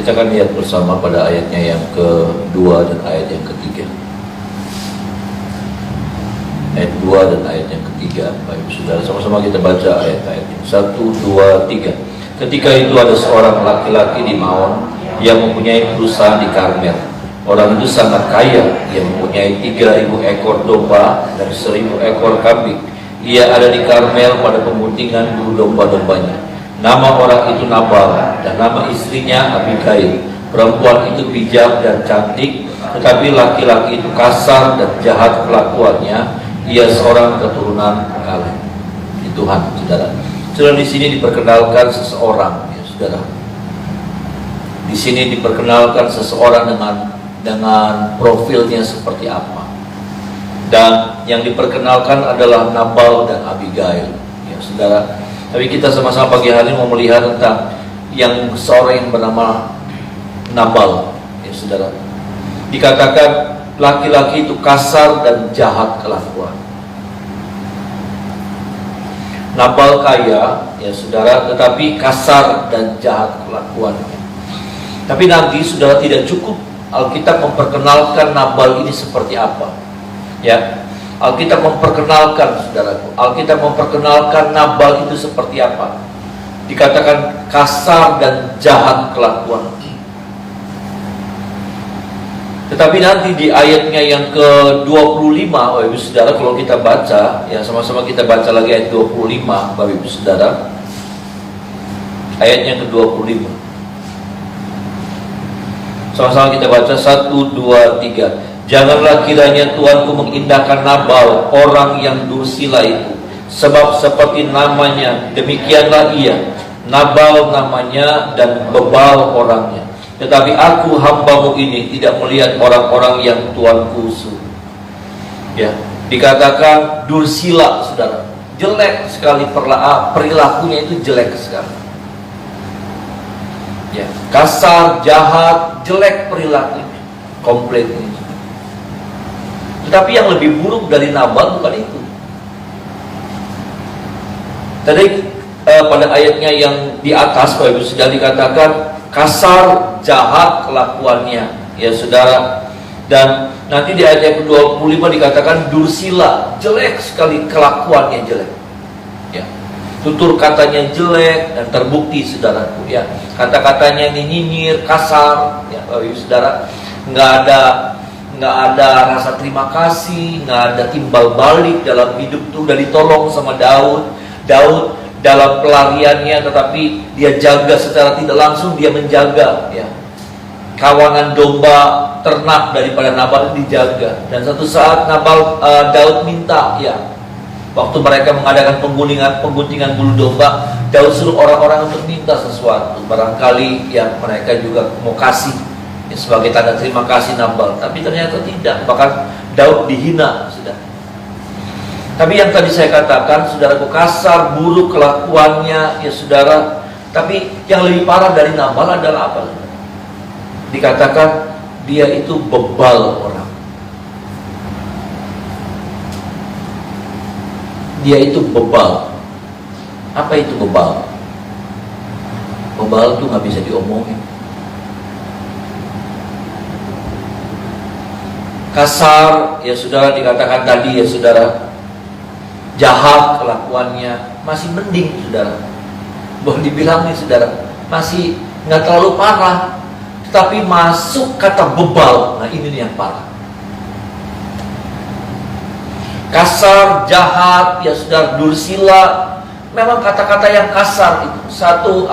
Kita akan lihat bersama pada ayatnya yang kedua dan ayat yang ketiga. Ayat 2 dan ayat yang ketiga. Baik saudara, sama-sama kita baca ayat-ayatnya. 1, 2, 3. Ketika itu ada seorang laki-laki di Maon yang mempunyai perusahaan di Karmel. Orang itu sangat kaya. Ia mempunyai 3.000 ekor domba dan 1.000 ekor kambing. Ia ada di Karmel pada pemuntingan bulu domba-dombanya. Nama orang itu Nabal dan nama istrinya Abigail. Perempuan itu bijak dan cantik, tetapi laki-laki itu kasar dan jahat kelakuannya. Ia seorang keturunan Kaleb. Di Tuhan, saudara. Saudara, di sini diperkenalkan seseorang, ya saudara. Di sini diperkenalkan seseorang dengan profilnya seperti apa. Dan yang diperkenalkan adalah Nabal dan Abigail, ya saudara. Tapi kita sama-sama pagi hari mau melihat tentang yang seorang yang bernama Nabal, ya saudara. Dikatakan laki-laki itu kasar dan jahat kelakuan. Nabal kaya, ya saudara, tetapi kasar dan jahat kelakuannya. Tapi nanti saudara tidak cukup Alkitab memperkenalkan Nabal ini seperti apa. Ya, Alkitab memperkenalkan, saudaraku, Alkitab memperkenalkan Nabal itu seperti apa. Dikatakan kasar dan jahat kelakuan. Tetapi nanti di ayatnya yang ke-25, Bapak Ibu Saudara, kalau kita baca, ya sama-sama kita baca lagi ayat 25, Bapak Ibu Saudara. Ayatnya ke-25. Sama-sama kita baca 1, 2, 3. Janganlah kiranya Tuanku mengindahkan Nabal, orang yang dursila itu, sebab seperti namanya, demikianlah ia. Nabal namanya dan bebal orangnya. Tetapi aku hambamu ini tidak melihat orang-orang yang Tuanku suruh. Ya, dikatakan dursila, saudara. Jelek sekali perilakunya, itu jelek sekali. Ya, kasar, jahat, jelek perilakunya, komplit ini. Tetapi yang lebih buruk dari Nabal bukan itu. Tadi pada ayatnya yang di atas, Bapak Ibu, sudah dikatakan kasar, jahat kelakuannya, ya saudara. Dan nanti di ayat yang ke-25 dikatakan dursila, jelek sekali kelakuannya, jelek. Ya, tutur katanya jelek dan terbukti, saudaraku. Ya, kata-katanya nyinyir, kasar, ya Bapak Ibu Saudara. Nggak ada rasa terima kasih, nggak ada timbal balik dalam hidup tuh. Udah ditolong sama Daud dalam pelariannya, tetapi dia jaga secara tidak langsung, dia menjaga, ya, kawanan domba ternak daripada Nabal dijaga. Dan satu saat Daud minta, ya, waktu mereka mengadakan pengguntingan bulu domba, Daud suruh orang-orang untuk minta sesuatu. Barangkali ya mereka juga mau kasih, ya, sebagai tanda terima kasih Nabal. Tapi ternyata tidak, bahkan Daud dihina, sudah. Tapi yang tadi saya katakan, saudaraku, kasar, buruk kelakuannya, ya saudara. Tapi yang lebih parah dari Nabal adalah apa? Dikatakan dia itu bebal orang. Dia itu bebal. Apa itu bebal? Bebal itu nggak bisa diomongin. Kasar, ya saudara, dikatakan tadi, ya saudara. Jahat kelakuannya, masih mending, saudara. Boleh dibilang nih, saudara, masih nggak terlalu parah. Tetapi masuk kata bebal, nah ini nih yang parah. Kasar, jahat, ya saudara, dursila, memang kata-kata yang kasar itu satu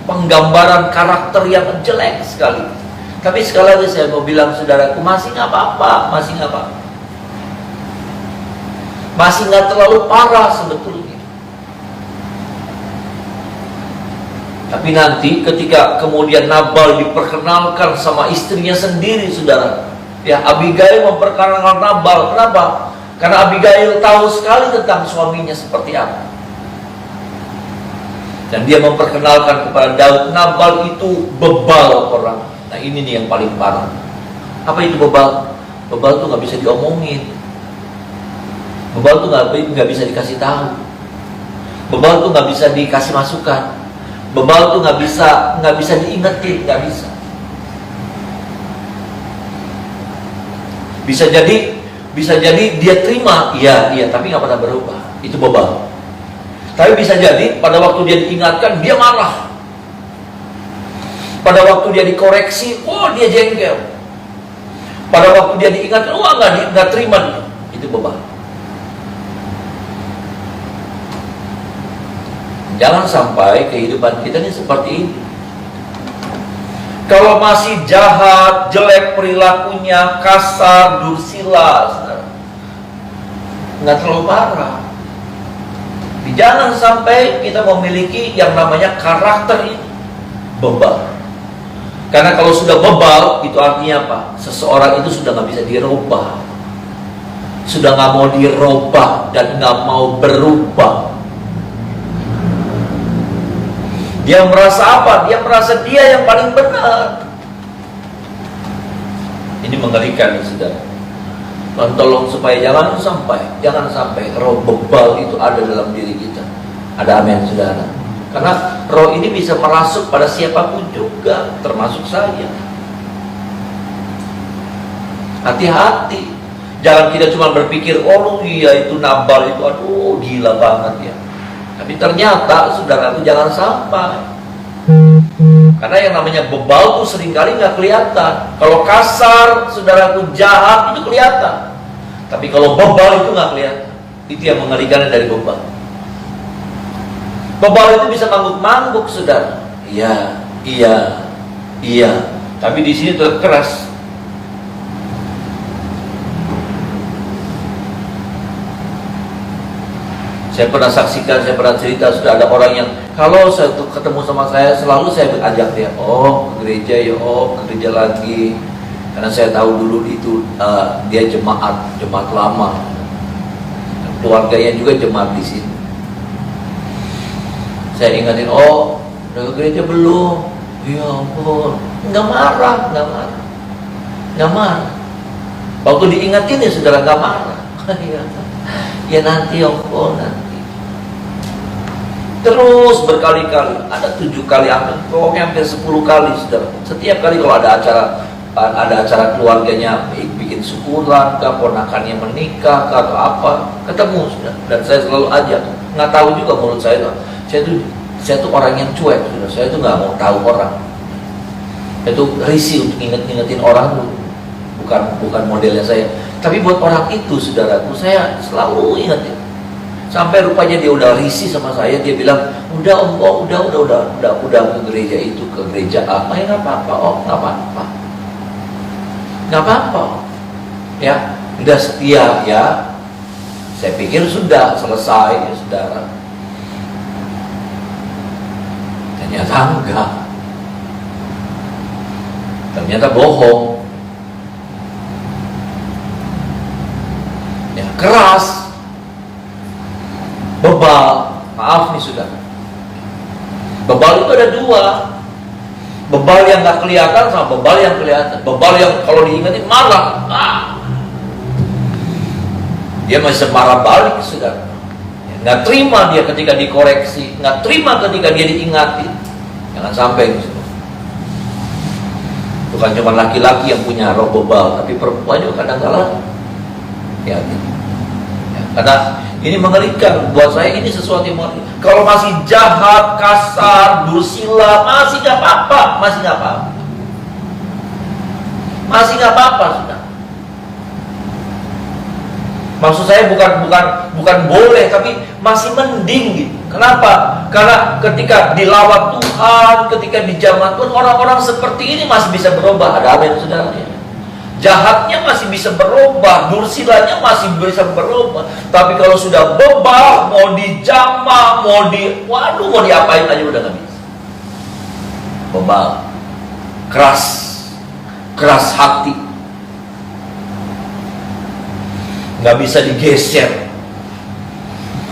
penggambaran karakter yang jelek sekali. Tapi sekali lagi saya mau bilang, saudaraku, masih nggak apa-apa, masih nggak terlalu parah sebetulnya. Tapi nanti ketika kemudian Nabal diperkenalkan sama istrinya sendiri, saudara, ya, Abigail memperkenalkan Nabal. Kenapa? Karena Abigail tahu sekali tentang suaminya seperti apa. Dan dia memperkenalkan kepada Daud, Nabal itu bebal orang. Nah ini nih yang paling parah. Apa itu bebal? Bebal tuh nggak bisa diomongin. Bebal tuh nggak bisa dikasih tahu. Bebal tuh nggak bisa dikasih masukan. Bebal tuh nggak bisa diingetin, nggak bisa. Bisa jadi dia terima, iya, tapi nggak pernah berubah. Itu bebal. Tapi bisa jadi pada waktu dia diingatkan, dia marah. Pada waktu dia dikoreksi, dia jengkel. Pada waktu dia diingatkan, nggak terima dia. Itu bebal. Jangan sampai kehidupan kita ini seperti ini. Kalau masih jahat, jelek perilakunya, kasar, dursila, nggak terlalu parah. Jangan sampai kita memiliki yang namanya karakter ini, bebal. Karena kalau sudah bebal, itu artinya apa? Seseorang itu sudah nggak bisa dirubah, sudah nggak mau dirubah dan nggak mau berubah. Dia merasa apa? Dia merasa dia yang paling benar. Ini mengerikan, saudara. Tolong supaya jangan sampai roh bebal itu ada dalam diri kita. Ada amin, saudara. Karena roh ini bisa merasuk pada siapapun juga, termasuk saya. Hati-hati. Jangan kita cuma berpikir, oh iya itu Nabal itu, aduh gila banget ya. Tapi ternyata saudaraku jangan sampai. Karena yang namanya bebal tuh seringkali nggak kelihatan. Kalau kasar, saudaraku jahat itu kelihatan. Tapi kalau bebal itu nggak kelihatan. Itu yang mengerikan dari bebal. Bebal itu bisa mangguk-mangguk, saudara. Iya. Tapi di sini tetap keras. Saya pernah saksikan, saya pernah cerita, sudah ada orang yang kalau saya ketemu sama saya, selalu saya ajak dia, ke gereja ya, ke gereja lagi. Karena saya tahu dulu itu dia jemaat lama. Keluarganya juga jemaat di sini. Saya ingatin, udah ke gereja belum? Ya ampun, nggak marah. Waktu diingatin ya saudara nggak marah. Ya nanti nanti. Terus berkali-kali, ada 7 kali, hampir 10 kali, saudara. Setiap kali kalau ada acara keluarganya, bikin syukuran, ponakannya menikah, atau apa, ketemu, saudara. Dan saya selalu ajak. Nggak tahu juga menurut saya tuh orang yang cuek, saudara. Saya tuh nggak mau tahu orang. Itu risih untuk ingetin orang tuh. Bukan modelnya saya. Tapi buat orang itu, saudaraku, saya selalu ingetin. Sampai rupanya dia udah risih sama saya, dia bilang, udah ke gereja itu, ke gereja apa, ya nggak apa-apa, nggak apa-apa, ya, udah setia ya. Saya pikir sudah selesai, ya, saudara. Ternyata enggak, ternyata bohong, ya, keras. Bebal, maaf nih saudara. Bebal itu ada 2. Bebal yang nggak kelihatan sama bebal yang kelihatan. Bebal yang kalau diingetin marah, dia masih marah balik, saudara. Nggak terima dia ketika dikoreksi, nggak terima ketika dia diingatin. Jangan sampai, saudara. Bukan cuma laki-laki yang punya roh bebal, tapi perempuan juga kadang-kadang. Ya, karena ini mengerikan. Buat saya ini sesuatu yang mengerikan. Kalau masih jahat, kasar, dursila, masih nggak apa-apa, sudah. Maksud saya bukan boleh, tapi masih mending gitu. Kenapa? Karena ketika dilawat Tuhan, ketika di zaman Tuhan, orang-orang seperti ini masih bisa berubah. Ada amin, saudara. Jahatnya masih bisa berubah, dursilanya masih bisa berubah. Tapi kalau sudah bebal, mau dijamah, mau diapain aja udah nggak bisa. Bebal, keras hati, nggak bisa digeser,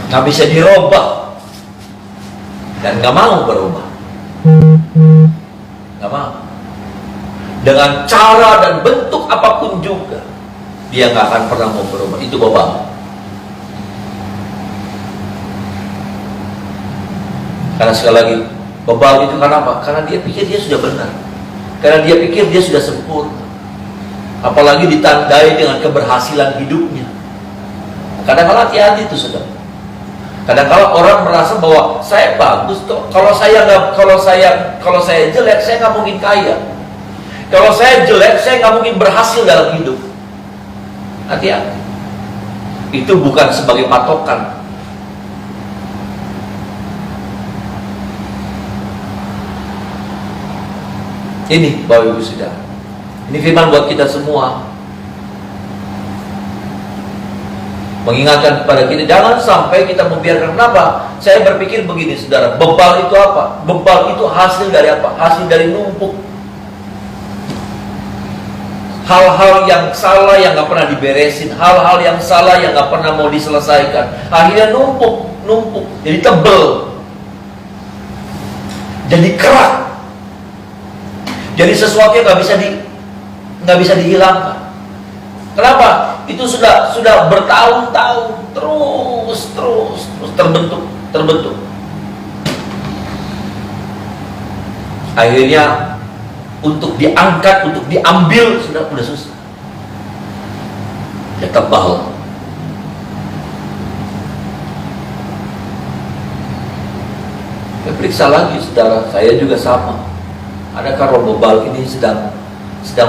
nggak bisa dirubah, dan nggak mau berubah, nggak mau. Dengan cara dan bentuk apapun juga, dia nggak akan pernah mau berubah. Itu bebal. Karena sekali lagi, Bebal itu karena apa? Karena dia pikir dia sudah benar, karena dia pikir dia sudah sempurna, apalagi ditandai dengan keberhasilan hidupnya. Kadang-kadang hati-hati itu, saudara. Kadang-kadang orang merasa bahwa saya bagus tuh, kalau saya jelek, saya nggak mungkin kaya. Kalau saya jelek, saya nggak mungkin berhasil dalam hidup. Hati-hati. Itu bukan sebagai patokan. Ini Bapak Ibu Saudara, ini firman buat kita semua, mengingatkan kepada kita, jangan sampai kita membiarkan. Kenapa? Saya berpikir begini, saudara, bebal itu apa? Bebal itu hasil dari apa? Hasil dari numpuk hal-hal yang salah yang gak pernah diberesin, hal-hal yang salah yang gak pernah mau diselesaikan. Akhirnya numpuk, jadi tebel, jadi kerak, jadi sesuatu yang gak bisa dihilangkan. Kenapa? Itu sudah bertahun-tahun terus terbentuk. Akhirnya untuk diangkat, untuk diambil sudah susah. Ya tebal. Ya, periksa lagi, saudara. Saya juga sama. Adakah roh bebal ini sedang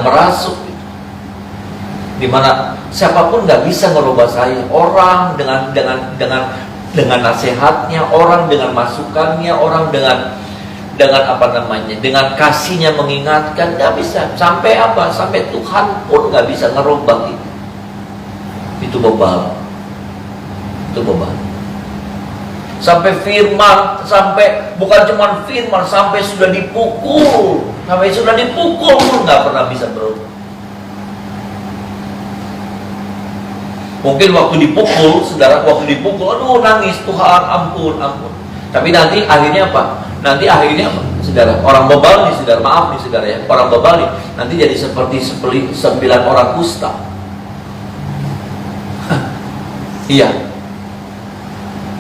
merasuk? Dimana siapapun nggak bisa ngerubah saya. Orang dengan nasihatnya, orang dengan masukannya, orang dengan dengan kasihnya mengingatkan, nggak bisa. Sampai apa? Sampai Tuhan pun nggak bisa ngerubah itu. Itu bebal. Sampai firman, bukan cuma firman, sampai sudah dipukul pun nggak pernah bisa berubah. Mungkin waktu dipukul, saudara, aduh nangis, Tuhan ampun. Tapi nanti akhirnya apa? Saudara, orang bebal nih, saudara, maaf nih, saudara ya, orang bebal nih, nanti jadi seperti 9 orang kusta. Iya.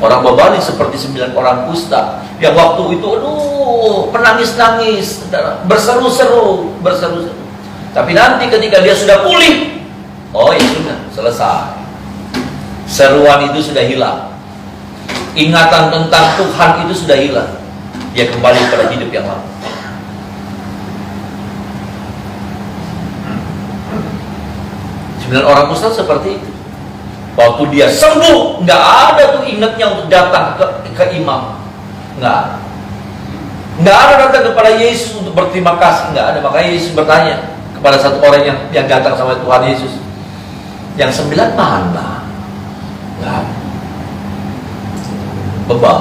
Orang bebal nih seperti 9 orang kusta yang waktu itu aduh menangis-nangis, saudara, berseru-seru. Tapi nanti ketika dia sudah pulih, oh ya sudah, selesai. Seruan itu sudah hilang. Ingatan tentang Tuhan itu sudah hilang. Dia kembali pada hidup yang lama. Sembilan orang kusta seperti itu. Waktu dia sembuh, nggak ada tuh ingatnya untuk datang ke imam. Nggak ada datang kepada Yesus untuk berterima kasih. Nggak ada. Makanya Yesus bertanya kepada satu orang yang datang sama Tuhan Yesus, yang 9 mana? Nggak ada. Bebal.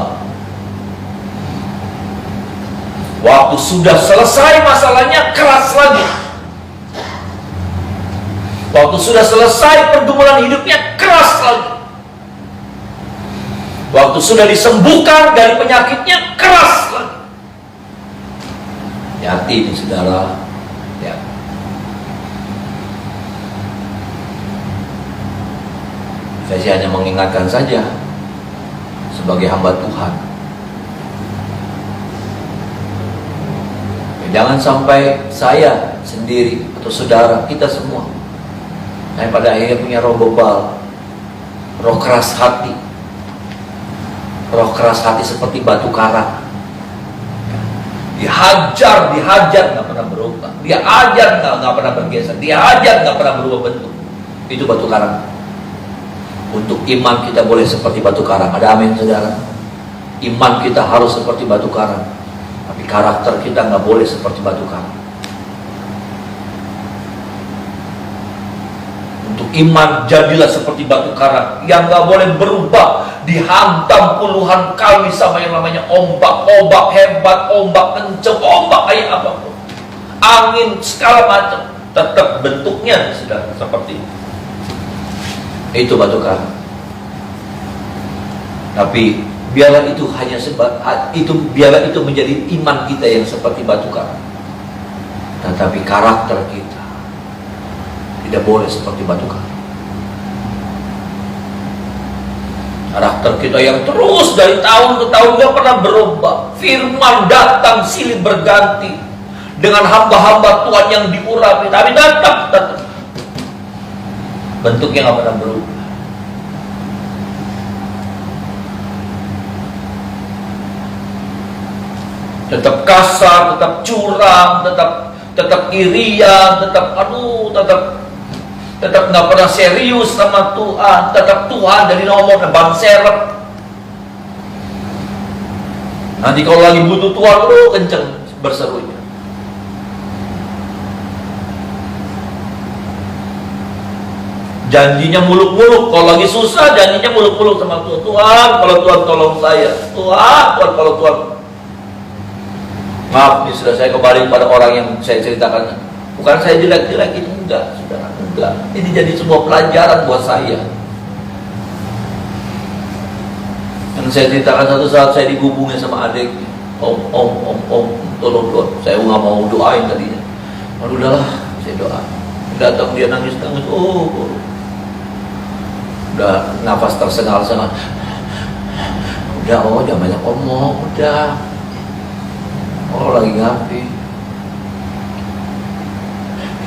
Waktu sudah selesai masalahnya, keras lagi. Waktu sudah selesai pergumulan hidupnya, keras lagi. Waktu sudah disembuhkan dari penyakitnya, keras lagi. Hati ini, saudara. Ya. Saya hanya mengingatkan saja sebagai hamba Tuhan. Jangan sampai saya sendiri atau saudara, kita semua yang pada akhirnya punya roh bebal, roh keras hati. Roh keras hati seperti batu karang. Dihajar nggak pernah berubah. Dia ajar nggak pernah bergeser. Dia ajar nggak pernah berubah bentuk. Itu batu karang. Untuk iman kita boleh seperti batu karang. Ada amin, saudara? Iman kita harus seperti batu karang. Tapi karakter kita nggak boleh seperti batu karang. Untuk iman jadilah seperti batu karang yang nggak boleh berubah, dihantam puluhan kali sama yang namanya ombak hebat, ombak kenceng, ombak kayak apapun, angin segala macam, tetap bentuknya sudah seperti itu. Itu batu karang. Tapi biarlah itu menjadi iman kita yang seperti batu karang. Tetapi karakter kita tidak boleh seperti batu karang. Karakter kita yang terus dari tahun ke tahun gak pernah berubah. Firman datang silih berganti dengan hamba-hamba Tuhan yang diurapi, tapi tetap bentuknya gak pernah berubah. Tetap kasar, tetap curang, tetap irian, tetap nggak pernah serius sama Tuhan, tetap Tuhan dari nomor ban serep. Nanti kalau lagi butuh Tuhan, kenceng berserunya. Janjinya muluk-muluk, kalau lagi susah janjinya muluk-muluk sama Tuhan. Tuhan, kalau Tuhan tolong saya, Tuhan kalau Tuhan. Maaf nih, sudah saya kembali pada orang yang saya ceritakan. Bukan saya jelek-jelek, itu enggak, saudara, enggak. Ini jadi sebuah pelajaran buat saya. Dan saya ceritakan satu saat saya dihubungi sama adik, om, tolong doa. Saya nggak mau doain tadinya. Udahlah, saya doa. Datang dia nangis, udah nafas tersengal-sengal. Udah, jangan banyak omong, udah. Lagi ngapi.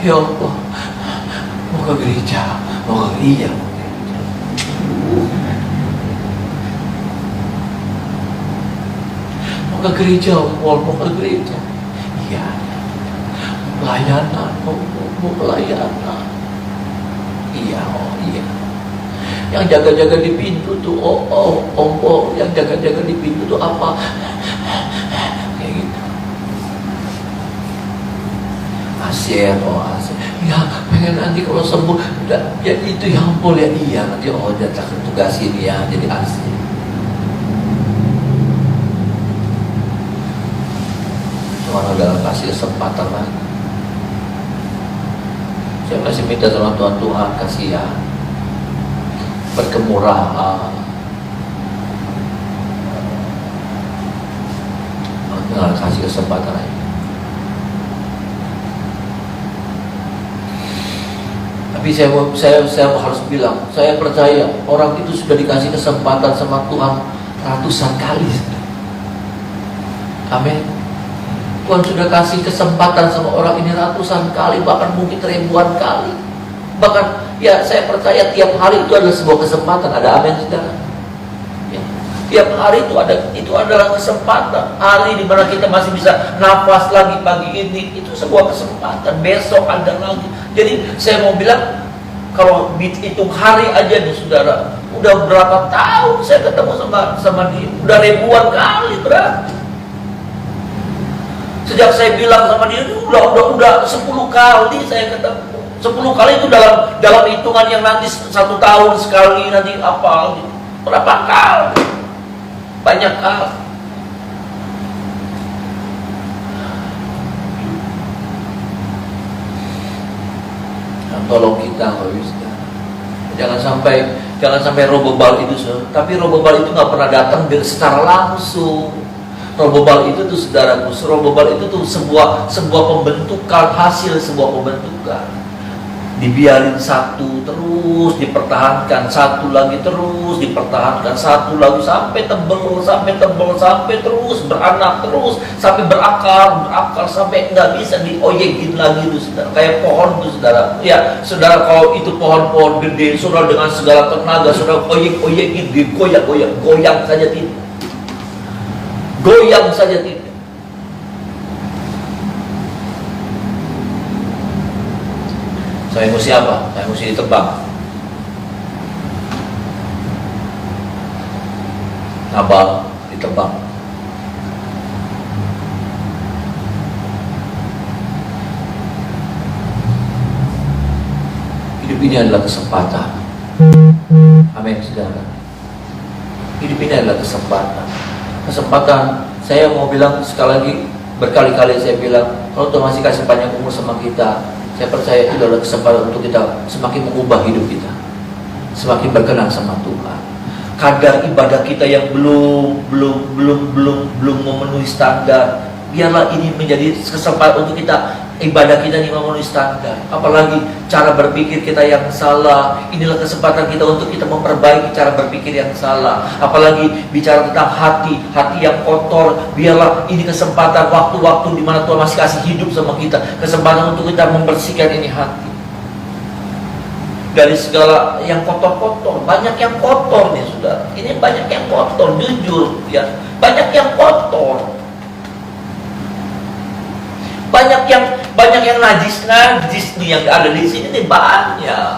Ya Allah, mau ke gereja, mau ke gereja. Mau ke gereja, mau ke gereja. Iya. Pelayanan, mau pelayanan. Iya, iya. Yang jaga-jaga di pintu tuh, yang jaga-jaga di pintu tuh apa? Asyik. Ya, pengen nanti kalau sembuh, udah, ya itu yang boleh. Iya, nanti dia tugasin ya jadi asyik. Tuhan udah kasih kesempatan lagi. Saya masih minta sama Tuhan, kasihan, berkemurahan. Tuhan kasih kesempatan lagi. Tapi saya harus bilang, saya percaya orang itu sudah dikasih kesempatan sama Tuhan ratusan kali. Amin. Tuhan sudah kasih kesempatan sama orang ini ratusan kali, bahkan mungkin ribuan kali. Bahkan ya saya percaya tiap hari itu adalah sebuah kesempatan. Ada amin, saudara? Ya. Tiap hari itu adalah kesempatan. Hari di mana kita masih bisa nafas lagi pagi ini, itu sebuah kesempatan. Besok ada lagi. Jadi saya mau bilang, kalau hitung hari aja nih saudara, udah berapa tahun saya ketemu sama dia, udah ribuan kali berarti. Sejak saya bilang sama dia, udah 10 kali saya ketemu. 10 kali itu dalam hitungan yang nanti 1 tahun sekali, nanti apa gitu. Berapa kali? Banyak kali. Tolong kita, jangan sampai roh bebal itu, tapi roh bebal itu nggak pernah datang secara langsung. Roh bebal itu tuh saudaraku, roh bebal itu tuh sebuah pembentukan, hasil sebuah pembentukan. Dibiarin satu terus dipertahankan, satu lagi terus dipertahankan, satu lagi sampai tebel, sampai terus beranak terus, sampai berakar, sampai nggak bisa dioyekin lagi itu, saudara. Kayak pohon itu, saudara. Ya, saudara, kalau itu pohon gede, saudara dengan segala tenaga, saudara oyekin, goyang saja tidak. Goyang saja tidak. Saya mesti apa? Saya mesti ditebang. Nabal ditebang. Hidup ini adalah kesempatan. Amin, saudara. Hidup ini adalah kesempatan. Kesempatan, saya mau bilang sekali lagi, berkali-kali saya bilang, kalau Tuhan masih kasih panjang umur sama kita, saya percaya itu adalah kesempatan untuk kita semakin mengubah hidup kita, semakin berkenan sama Tuhan. Kadar ibadah kita yang belum memenuhi standar, biarlah ini menjadi kesempatan untuk kita ibadah kita ini memenuhi standar. Apalagi cara berpikir kita yang salah. Inilah kesempatan kita untuk kita memperbaiki cara berpikir yang salah. Apalagi bicara tentang hati yang kotor. Biarlah ini kesempatan, waktu-waktu di mana Tuhan masih kasih hidup sama kita, kesempatan untuk kita membersihkan ini hati dari segala yang kotor-kotor. Banyak yang kotor nih saudara. Ini banyak yang kotor, jujur ya. Banyak yang kotor. Banyak yang najis nih yang ada di sini nih, banyak.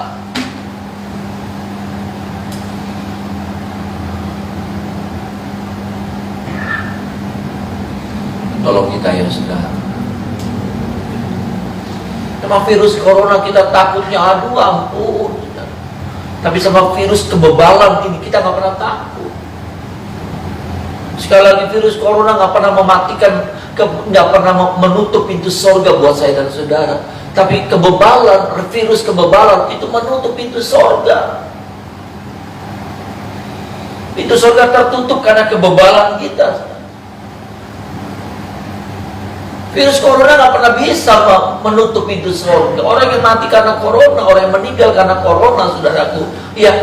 Tolong kita ya saudara. Sama virus corona kita takutnya, aduh ampun. Tapi sama virus kebebalan ini kita nggak pernah takut. Sekali lagi, virus corona nggak pernah mematikan, nggak pernah menutup pintu surga buat saya dan saudara. Tapi kebebalan, virus kebebalan itu menutup pintu surga. Pintu surga tertutup karena kebebalan kita. Virus corona nggak pernah bisa menutup pintu surga. Orang yang mati karena corona, orang yang meninggal karena corona, saudaraku, ya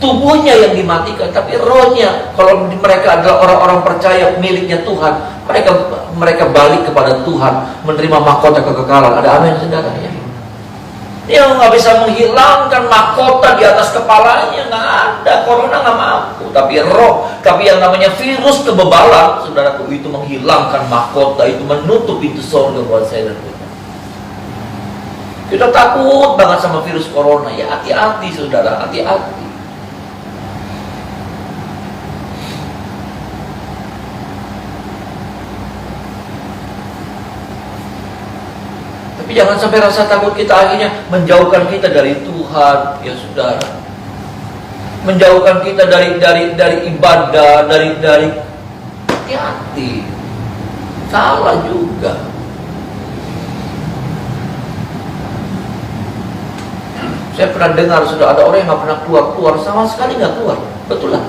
tubuhnya yang dimatikan, tapi rohnya, kalau mereka adalah orang-orang percaya miliknya Tuhan, mereka balik kepada Tuhan, menerima mahkota kekekalan. Ada amin saudara ya? Dia nggak bisa menghilangkan mahkota di atas kepalanya, nggak ada. Corona nggak mampu, tapi yang namanya virus kebebalan, saudaraku, itu menghilangkan mahkota, itu menutup pintu surga buat saya dan kita. Kita takut banget sama virus corona, ya hati-hati saudara, hati-hati. Tapi jangan sampai rasa takut kita akhirnya menjauhkan kita dari Tuhan, ya saudara. Menjauhkan kita dari ibadah, dari hati-hati. Salah juga. Saya pernah dengar sudah ada orang yang nggak pernah keluar sama sekali nggak keluar, betul lah.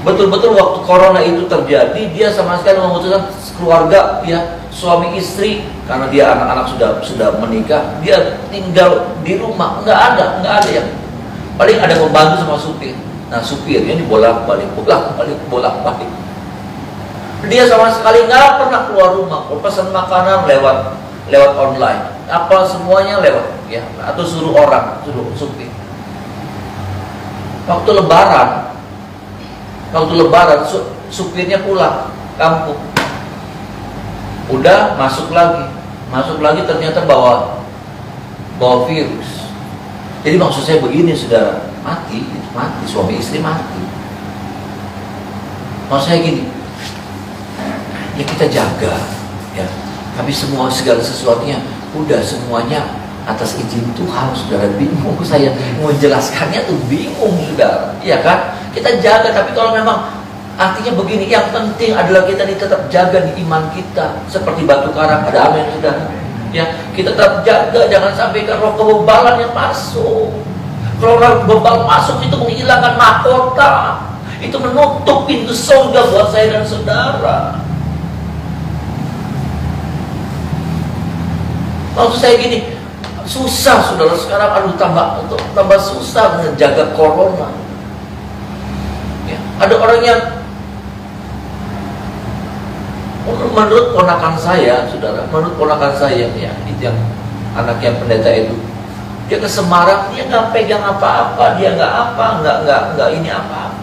Betul-betul waktu corona itu terjadi, dia sama sekali memutuskan keluarga, ya suami istri, karena dia anak-anak sudah menikah, dia tinggal di rumah, nggak ada yang, paling ada membantu sama supir. Nah supirnya dibolak-balik. Dia sama sekali nggak pernah keluar rumah, pesan makanan lewat online, apa semuanya lewat, ya, atau suruh supir. Waktu lebaran supirnya pulang kampung, udah masuk lagi ternyata bawa virus. Jadi maksud saya begini saudara, mati suami istri mati. Maksud saya gini, ya kita jaga ya, tapi segala sesuatunya udah semuanya atas izin Tuhan. Saudara, bingung saya mau jelaskannya tuh, bingung saudara, iya kan? Kita jaga, tapi kalau memang artinya begini, yang penting adalah kita tetap jaga di iman kita, seperti batu karang. Ada amin saudara ya, kita tetap jaga, jangan sampai ke roh kebebalan yang masuk. Kalau roh kebal masuk, itu menghilangkan mahkota, itu menutup pintu surga buat saya dan saudara. Maksud saya gini, susah saudara sekarang, tambah susah menjaga corona ya. Ada orang yang menurut ponakan saya ya, itu yang anak yang pendeta itu, dia ke Semarang, dia nggak pegang apa-apa, dia nggak ini apa-apa,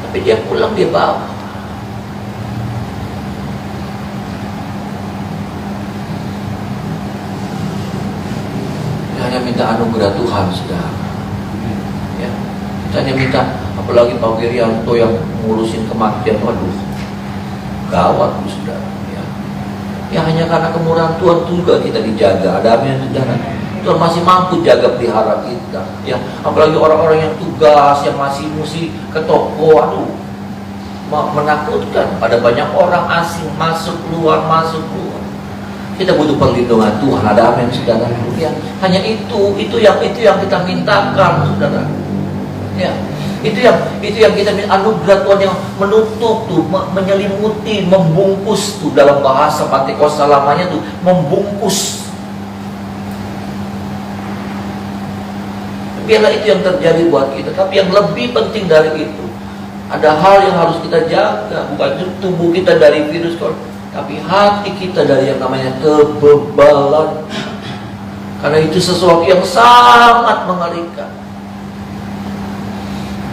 tapi dia pulang dia bawa. Dia hanya minta anugerah Tuhan saudara ya. Kita hanya minta, apalagi Pak Wirianto yang ngurusin kematian, waduh gawat saudara ya. Ya hanya karena kemurahan Tuhan juga kita dijaga. Ada amin saudara. Tuhan masih mampu jaga pelihara kita ya. Apalagi orang-orang yang tugas, yang masih mesti ke toko, aduh menakutkan. Ada banyak orang asing masuk keluar. Kita butuh perlindungan Tuhan. Ada amin saudara ya. Hanya itu yang kita mintakan saudara ya. Itu yang kita minta, anugerah Tuhan yang menutup tuh, menyelimuti, membungkus tuh, dalam bahasa Pentekosta lamanya tuh, membungkus. Biarlah itu yang terjadi buat kita. Tapi yang lebih penting dari itu, ada hal yang harus kita jaga. Bukan tubuh kita dari virus, tapi hati kita dari yang namanya kebebalan. Karena itu sesuatu yang sangat mengerikan.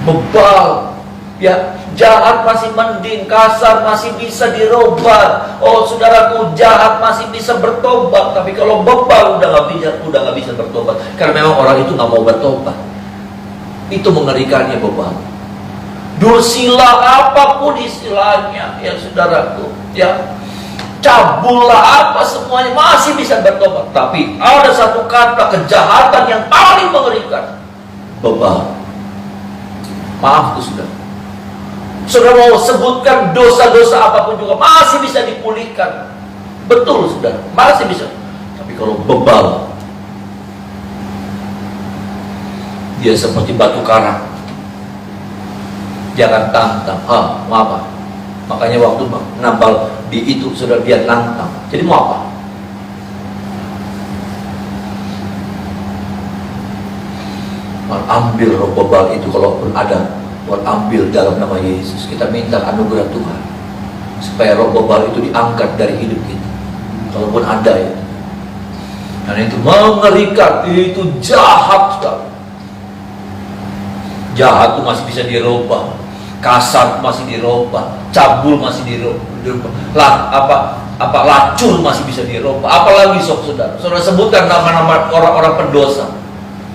Bebal, ya, jahat masih mending, kasar masih bisa dirubah. Oh saudaraku, jahat masih bisa bertobat, tapi kalau bebal udah nggak bisa bertobat. Karena memang orang itu nggak mau bertobat. Itu mengerikannya bebal. Dursila apapun istilahnya, ya saudaraku, ya, cabullah apa semuanya masih bisa bertobat. Tapi ada satu kata kejahatan yang paling mengerikan, bebal. Maaf tuh sudah. Saudara mau sebutkan dosa-dosa apapun juga masih bisa dipulihkan. Betul saudara, masih bisa. Tapi kalau bebal, dia seperti batu karang. Jangan tantang. Mau apa? Makanya waktu nambal di itu sudah dia nantang. Jadi mau apa? Ambil roh bebal itu kalaupun ada, ambil dalam nama Yesus. Kita minta anugerah Tuhan supaya roh bebal itu diangkat dari hidup kita, kalaupun ada ya. Karena itu mengerikan, itu jahat sekali. Jahat itu masih bisa dirubah, kasar masih dirubah, cabul masih dirubah, lacur masih bisa dirubah. Apalagi saudara sebutkan nama-nama orang-orang pendosa,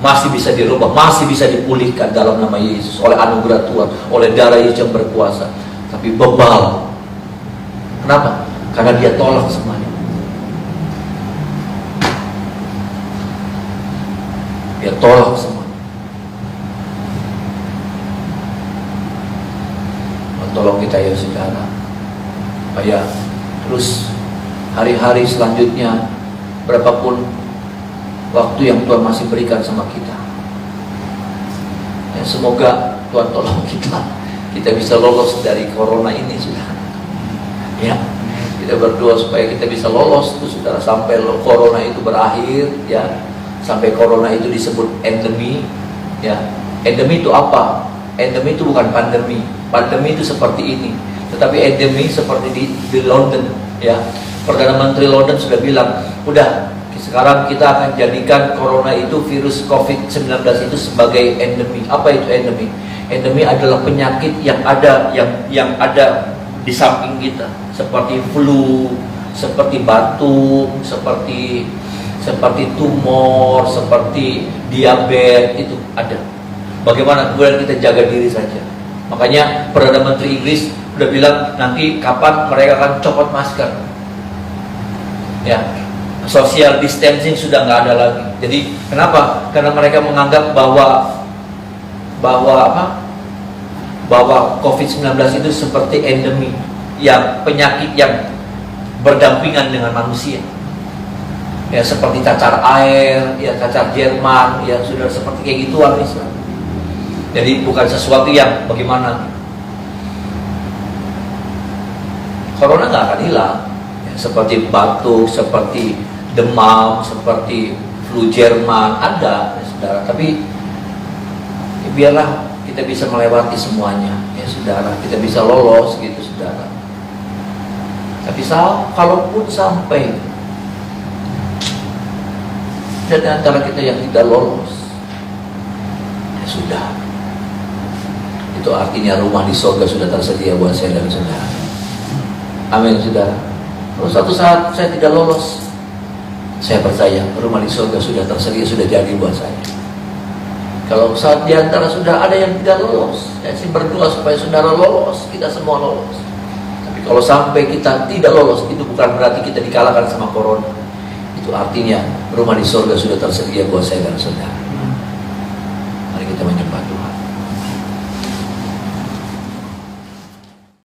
masih bisa dirubah, masih bisa dipulihkan dalam nama Yesus oleh anugerah Tuhan, oleh darah Yesus yang berkuasa. Tapi bebal, kenapa? Karena dia tolak semuanya. Dia tolak semuanya. Tolong kita ya saudara, supaya terus hari-hari selanjutnya, berapapun waktu yang Tuhan masih berikan sama kita, ya, semoga Tuhan tolong kita bisa lolos dari corona ini, saudara. Ya, kita berdoa supaya kita bisa lolos tuh, saudara, sampai corona itu berakhir, ya, sampai corona itu disebut endemi. Ya, endemi itu apa? Endemi itu bukan pandemi. Pandemi itu seperti ini, tetapi endemi seperti di London. Ya, Perdana Menteri London sudah bilang, udah, sekarang kita akan jadikan corona itu, virus COVID-19 itu sebagai endemi. Apa itu endemi? Endemi adalah penyakit yang ada di samping kita, seperti flu, seperti batuk, seperti tumor, seperti diabetes, itu ada. Bagaimana kemudian kita jaga diri saja. Makanya Perdana Menteri Inggris sudah bilang nanti kapan mereka akan copot masker. Ya, social distancing sudah nggak ada lagi. Jadi kenapa? Karena mereka menganggap bahwa COVID-19 itu seperti endemi, yang penyakit yang berdampingan dengan manusia. Ya, seperti cacar air, ya, cacar Jerman, ya, sudah seperti kayak gituan misalnya. Jadi bukan sesuatu yang bagaimana. Corona nggak akan hilang, ya, seperti batuk, seperti demam, seperti flu Jerman ada, ya, saudara. Tapi ya, biarlah kita bisa melewati semuanya, ya saudara. Kita bisa lolos gitu, saudara. Tapi kalaupun sampai dan antara kita yang tidak lolos, ya sudah. Itu artinya rumah di surga sudah tersedia buat saya dan saudara. Amin, saudara. Kalau suatu saat saya tidak lolos, saya percaya rumah di surga sudah tersedia, sudah jadi buat saya. Kalau saat di antara sudah ada yang tidak lolos, saya sih berdoa supaya saudara lolos, kita semua lolos. Tapi kalau sampai kita tidak lolos, itu bukan berarti kita dikalahkan sama corona. Itu artinya rumah di surga sudah tersedia buat saya dan saudara. Mari kita menyembah Tuhan.